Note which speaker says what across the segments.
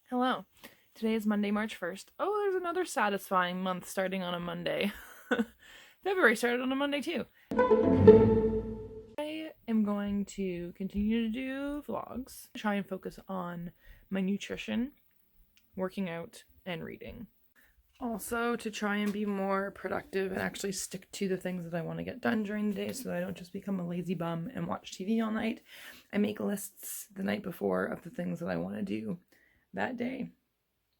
Speaker 1: Hello. Today is Monday, March 1st. Oh, there's another satisfying month starting on a Monday. February started on a Monday too. I am going to continue to do vlogs, try and focus on my nutrition, working out, and reading. Also to try and be more productive and actually stick to the things that I want to get done during the day so that I don't just become a lazy bum and watch TV all night. I make lists the night before of the things that I want to do that day.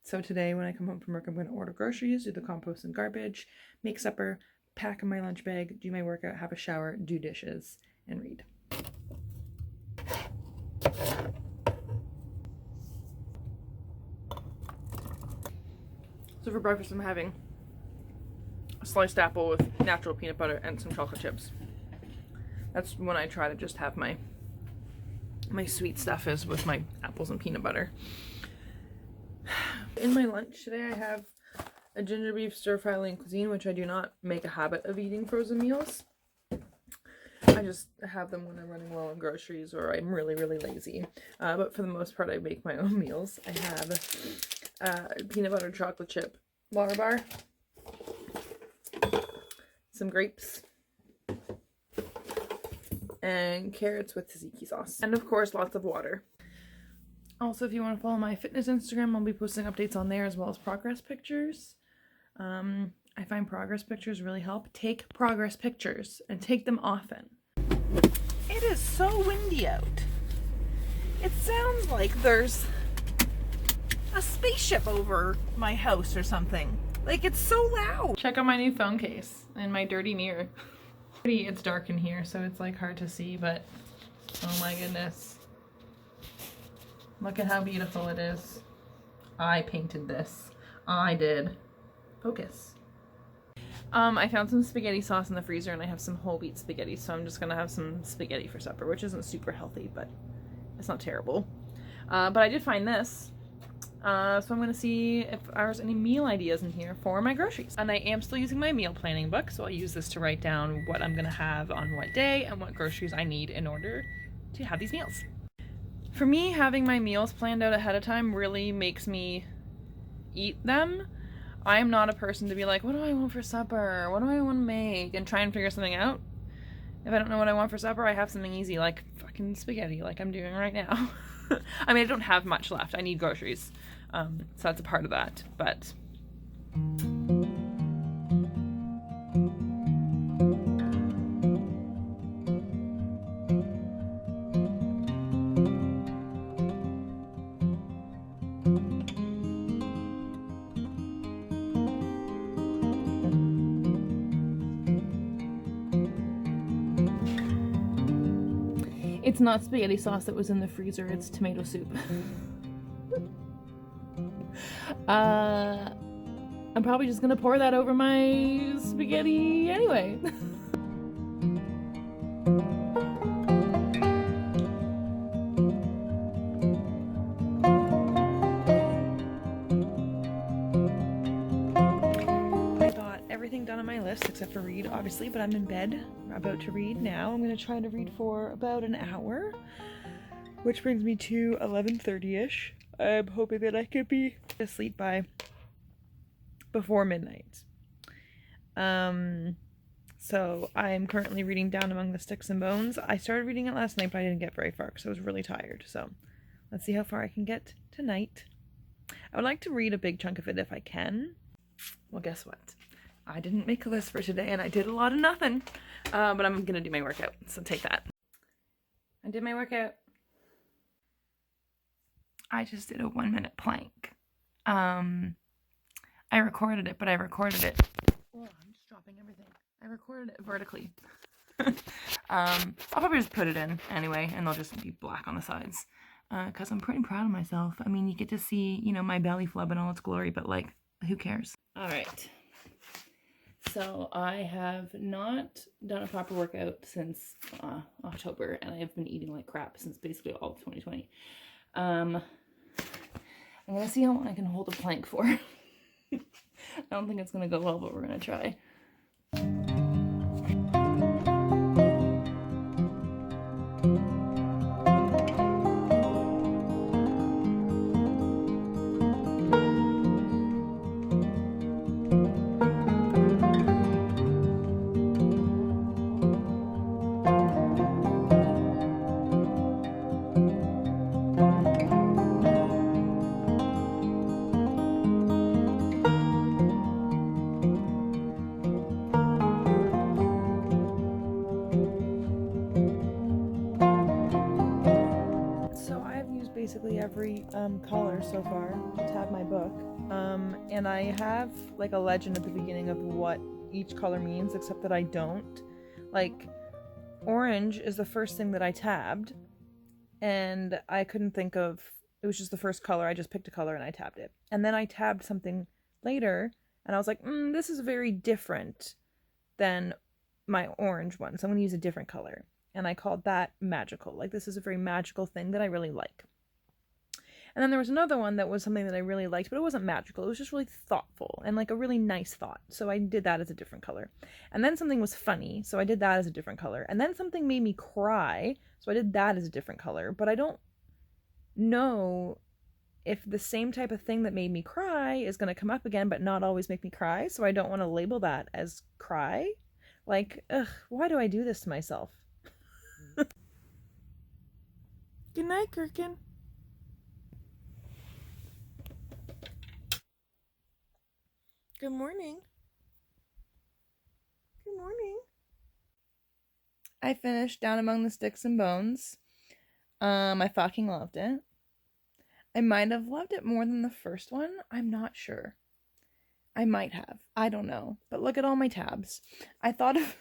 Speaker 1: So today when I come home from work, I'm going to order groceries, do the compost and garbage, make supper, pack in my lunch bag, do my workout, have a shower, do dishes, and read. So for breakfast I'm having a sliced apple with natural peanut butter and some chocolate chips. That's when I try to just have my sweet stuff is with my apples and peanut butter. In my lunch today I have a ginger beef stir-fry lean cuisine, which I do not make a habit of eating frozen meals. I just have them when I'm running low on groceries or I'm really lazy. But for the most part I make my own meals. I have peanut butter chocolate chip water bar, some grapes, and carrots with tzatziki sauce. And of course lots of water. Also, if you want to follow my fitness Instagram, I'll be posting updates on there as well as progress pictures. I find progress pictures really help. Take progress pictures and take them often. It is so windy out. It sounds like there's a spaceship over my house or something. Like, it's so loud. Check out my new phone case and my dirty mirror. It's dark in here, so it's like hard to see, but oh my goodness. Look at how beautiful it is. I painted this. I did. Focus. I found some spaghetti sauce in the freezer and I have some whole wheat spaghetti, so I'm just gonna have some spaghetti for supper, which isn't super healthy, but it's not terrible. But I did find this. So I'm gonna see if there's any meal ideas in here for my groceries. And I am still using my meal planning book, so I'll use this to write down what I'm gonna have on what day and what groceries I need in order to have these meals. For me, having my meals planned out ahead of time really makes me eat them. I'm not a person to be like, what do I want for supper? What do I want to make? And try and figure something out. If I don't know what I want for supper, I have something easy like fucking spaghetti like I'm doing right now. I mean, I don't have much left. I need groceries. So that's a part of that. But it's not spaghetti sauce that was in the freezer, it's tomato soup. I'm probably just gonna pour that over my spaghetti anyway. I got everything done on my list except for read, obviously, but I'm in bed about to read now. I'm gonna try to read for about an hour, which brings me to 11:30ish. I'm hoping that I could be asleep by before midnight. So I'm currently reading Down Among the Sticks and Bones. I started reading it last night, but I didn't get very far because I was really tired. So let's see how far I can get tonight. I would like to read a big chunk of it if I can. Well, guess what? I didn't make a list for today and I did a lot of nothing. But I'm gonna do my workout, so take that. I did my workout. I just did a 1-minute plank. I recorded it, but I recorded it. Oh, I'm just dropping everything. I recorded it vertically. I'll probably just put it in anyway, and they'll just be black on the sides. Because I'm pretty proud of myself. I mean, you get to see, you know, my belly flub in all its glory, but like, who cares? Alright. So I have not done a proper workout since October, and I have been eating like crap since basically all of 2020. I'm gonna see how long I can hold a plank for. I don't think it's gonna go well, but we're gonna try. colors so far to tab my book. And I have like a legend at the beginning of what each color means, except that I don't. Like, orange is the first thing that I tabbed, and I couldn't think of, it was just the first color. I just picked a color and I tabbed it. And then I tabbed something later, and I was like, this is very different than my orange one, so I'm going to use a different color. And I called that magical. Like, this is a very magical thing that I really like. And then there was another one that was something that I really liked, but it wasn't magical. It was just really thoughtful and like a really nice thought. So I did that as a different color. And then something was funny, so I did that as a different color. And then something made me cry, so I did that as a different color. But I don't know if the same type of thing that made me cry is going to come up again, but not always make me cry. So I don't want to label that as cry. Like, why do I do this to myself? Good night, Gherkin. Good morning. Good morning. I finished Down Among the Sticks and Bones. I fucking loved it. I might have loved it more than the first one. I'm not sure. I might have. I don't know. But look at all my tabs. I thought of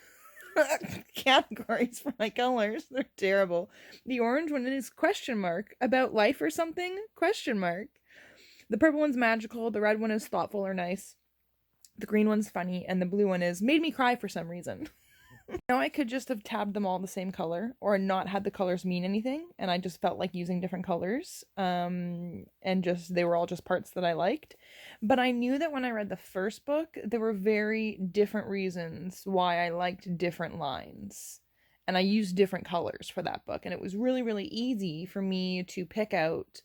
Speaker 1: categories for my colors. They're terrible. The orange one is question mark. About life or something? Question mark. The purple one's magical. The red one is thoughtful or nice. The green one's funny. And the blue one is made me cry for some reason. Now I could just have tabbed them all the same color or not had the colors mean anything, and I just felt like using different colors, and just they were all just parts that I liked. But I knew that when I read the first book, there were very different reasons why I liked different lines, and I used different colors for that book, and it was really, really easy for me to pick out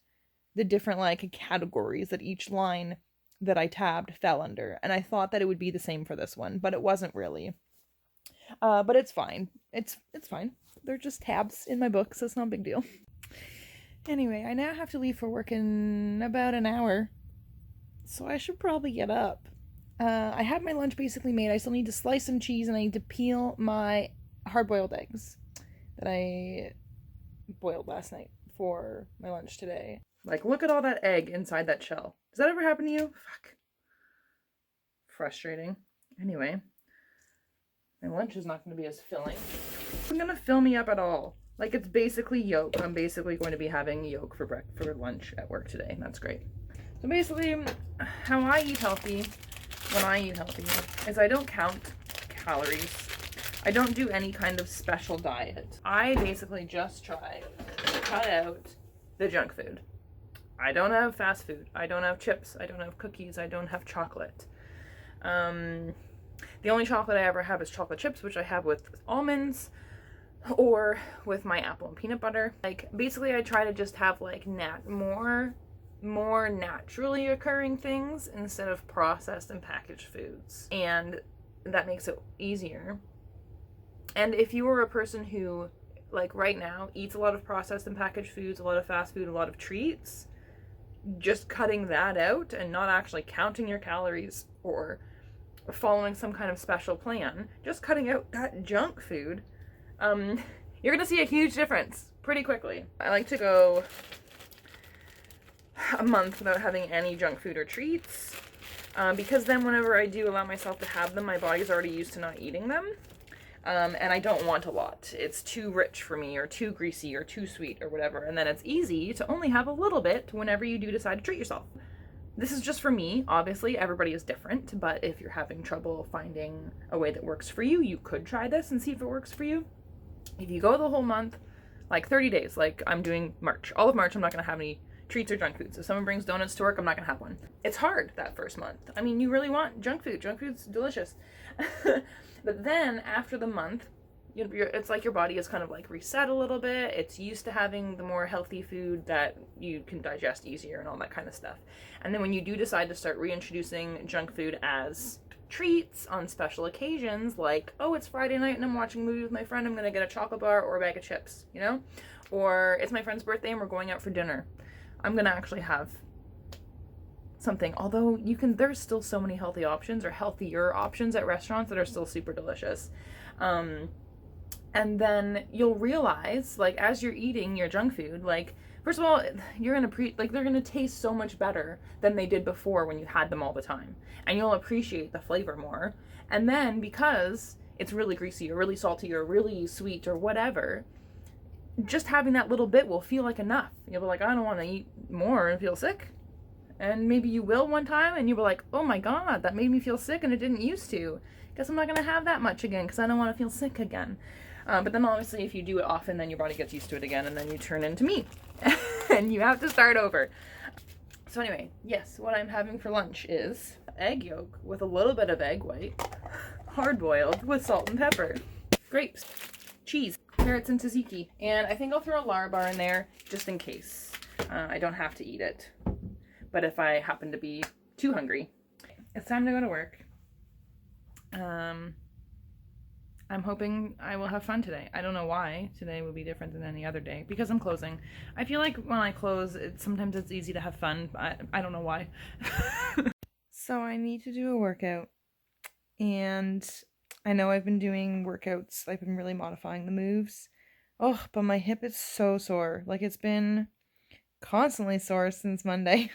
Speaker 1: the different like categories that each line that I tabbed fell under, and I thought that it would be the same for this one, but it wasn't really. But it's fine. It's fine. They're just tabs in my book, so it's not a big deal. Anyway, I now have to leave for work in about an hour, so I should probably get up. I have my lunch basically made. I still need to slice some cheese, and I need to peel my hard-boiled eggs that I boiled last night for my lunch today. Like, look at all that egg inside that shell. Does that ever happen to you? Fuck. Frustrating. Anyway. My lunch is not going to be as filling. It's not going to fill me up at all. Like, it's basically yolk. I'm basically going to be having yolk for lunch at work today. And that's great. So basically, how I eat healthy, when I eat healthy, is I don't count calories. I don't do any kind of special diet. I basically just try to cut out the junk food. I don't have fast food. I don't have chips. I don't have cookies. I don't have chocolate. The only chocolate I ever have is chocolate chips, which I have with almonds or with my apple and peanut butter. Like, basically I try to just have like more naturally occurring things instead of processed and packaged foods. And that makes it easier. And if you were a person who, like right now, eats a lot of processed and packaged foods, a lot of fast food, a lot of treats, just cutting that out and not actually counting your calories or following some kind of special plan, just cutting out that junk food, you're gonna see a huge difference pretty quickly. I like to go a month without having any junk food or treats, because then whenever I do allow myself to have them, my body's already used to not eating them, and I don't want a lot. It's too rich for me, or too greasy, or too sweet, or whatever, and then it's easy to only have a little bit whenever you do decide to treat yourself. This is just for me. Obviously, everybody is different, but if you're having trouble finding a way that works for you, you could try this and see if it works for you. If you go the whole month, like 30 days, like I'm doing March, all of March, I'm not going to have any treats or junk food. So if someone brings donuts to work, I'm not going to have one. It's hard that first month. I mean, you really want junk food. Junk food's delicious. But then after the month, it's like your body is kind of like reset a little bit. It's used to having the more healthy food that you can digest easier and all that kind of stuff. And then when you do decide to start reintroducing junk food as treats on special occasions, like, oh, it's Friday night and I'm watching a movie with my friend, I'm gonna get a chocolate bar or a bag of chips, you know? Or it's my friend's birthday and we're going out for dinner, I'm gonna actually have something. Although there's still so many healthy options or healthier options at restaurants that are still super delicious. And then you'll realize, like, as you're eating your junk food, like, First of all, you're gonna they're gonna taste so much better than they did before when you had them all the time, and you'll appreciate the flavor more. And then because it's really greasy or really salty or really sweet or whatever, just having that little bit will feel like enough. You'll be like, I don't want to eat more and feel sick. And maybe you will one time and you'll be like, oh my god, that made me feel sick and it didn't used to. Guess I'm not going to have that much again because I don't want to feel sick again. But then obviously if you do it often, then your body gets used to it again and then you turn into me. And you have to start over. So anyway, yes, what I'm having for lunch is egg yolk with a little bit of egg white, hard-boiled with salt and pepper, grapes, cheese, carrots and tzatziki, and I think I'll throw a Larabar in there just in case. I don't have to eat it, but if I happen to be too hungry. It's time to go to work. I'm hoping I will have fun today. I don't know why today will be different than any other day, because I'm closing. I feel like when I close, sometimes it's easy to have fun. I don't know why. So I need to do a workout, and I know I've been doing workouts. I've been really modifying the moves. Oh, but my hip is so sore. Like, it's been constantly sore since Monday.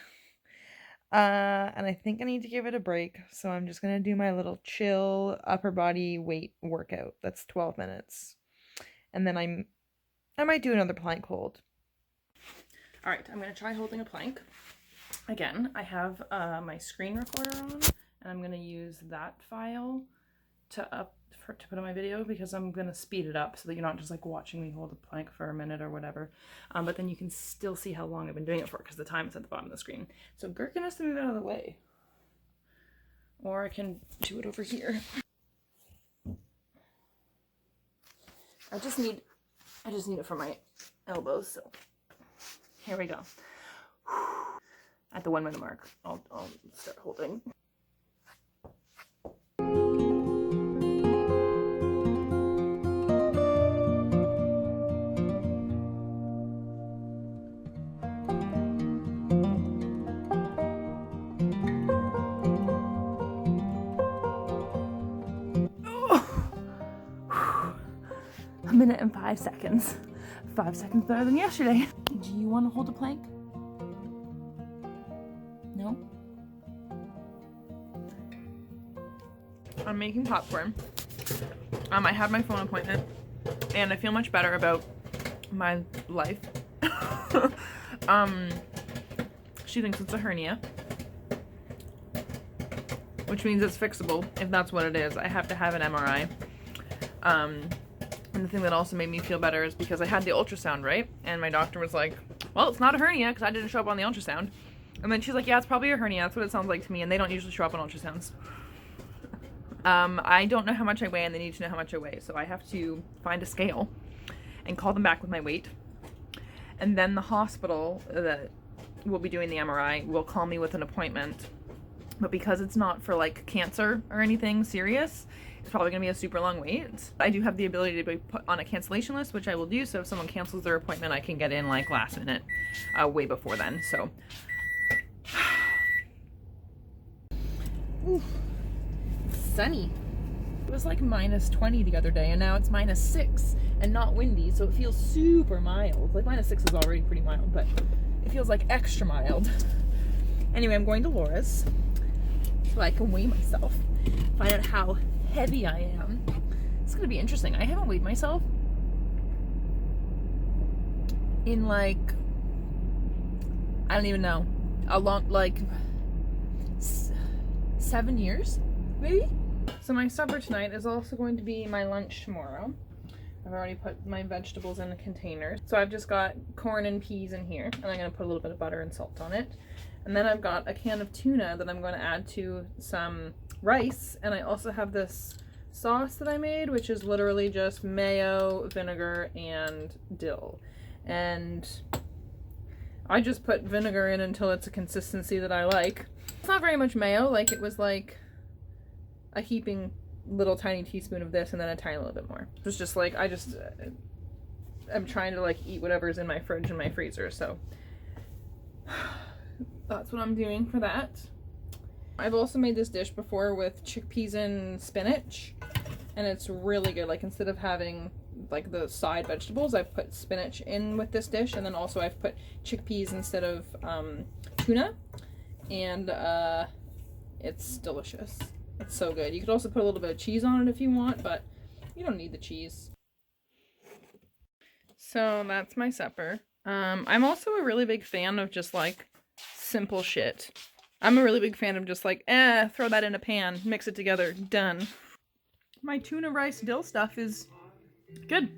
Speaker 1: And I think I need to give it a break. So I'm just going to do my little chill upper body weight workout. That's 12 minutes. And then I might do another plank hold. All right, I'm going to try holding a plank. Again, I have my screen recorder on, and I'm going to use that file to put on my video, because I'm going to speed it up so that you're not just like watching me hold a plank for a minute or whatever. But then you can still see how long I've been doing it for, because the time is at the bottom of the screen. So Gherkin has to move out of the way. Or I can do it over here. I just need it for my elbows, so here we go. At the 1 minute mark, I'll start holding. A minute and 5 seconds. 5 seconds better than yesterday. Do you want to hold a plank? No? I'm making popcorn. I had my phone appointment, and I feel much better about my life. She thinks it's a hernia, which means it's fixable if that's what it is. I have to have an MRI. And the thing that also made me feel better is because I had the ultrasound, right? And my doctor was like, well, it's not a hernia because I didn't show up on the ultrasound. And then she's like, yeah, it's probably a hernia. That's what it sounds like to me. And they don't usually show up on ultrasounds. I don't know how much I weigh, and they need to know how much I weigh. So I have to find a scale and call them back with my weight. And then the hospital that will be doing the MRI will call me with an appointment. But because it's not for like cancer or anything serious, it's probably going to be a super long wait. I do have the ability to be put on a cancellation list, which I will do. So if someone cancels their appointment, I can get in like last minute, way before then. So, ooh, sunny. It was like -20 the other day, and now it's -6 and not windy, so it feels super mild. Like -6 is already pretty mild, but it feels like extra mild. Anyway, I'm going to Laura's so I can weigh myself, find out how heavy I am. It's gonna be interesting. I haven't weighed myself in like, I don't even know, a long, like 7 years, maybe? So my supper tonight is also going to be my lunch tomorrow. I've already put my vegetables in a container. So I've just got corn and peas in here, and I'm gonna put a little bit of butter and salt on it. And then I've got a can of tuna that I'm going to add to some rice. And I also have this sauce that I made, which is literally just mayo, vinegar, and dill. And I just put vinegar in until it's a consistency that I like. It's not very much mayo. Like, it was like a heaping little tiny teaspoon of this and then a tiny little bit more. It's just like, I'm trying to like eat whatever's in my fridge and my freezer. So that's what I'm doing for that. I've also made this dish before with chickpeas and spinach, and it's really good. Like, instead of having like the side vegetables. I've put spinach in with this dish, and then also I've put chickpeas instead of tuna, and it's delicious. It's so good. You could also put a little bit of cheese on it if you want, but you don't need the cheese. So that's my supper. I'm also a really big fan of just like simple shit. I'm a really big fan of just like, throw that in a pan, mix it together, done. My tuna rice dill stuff is good.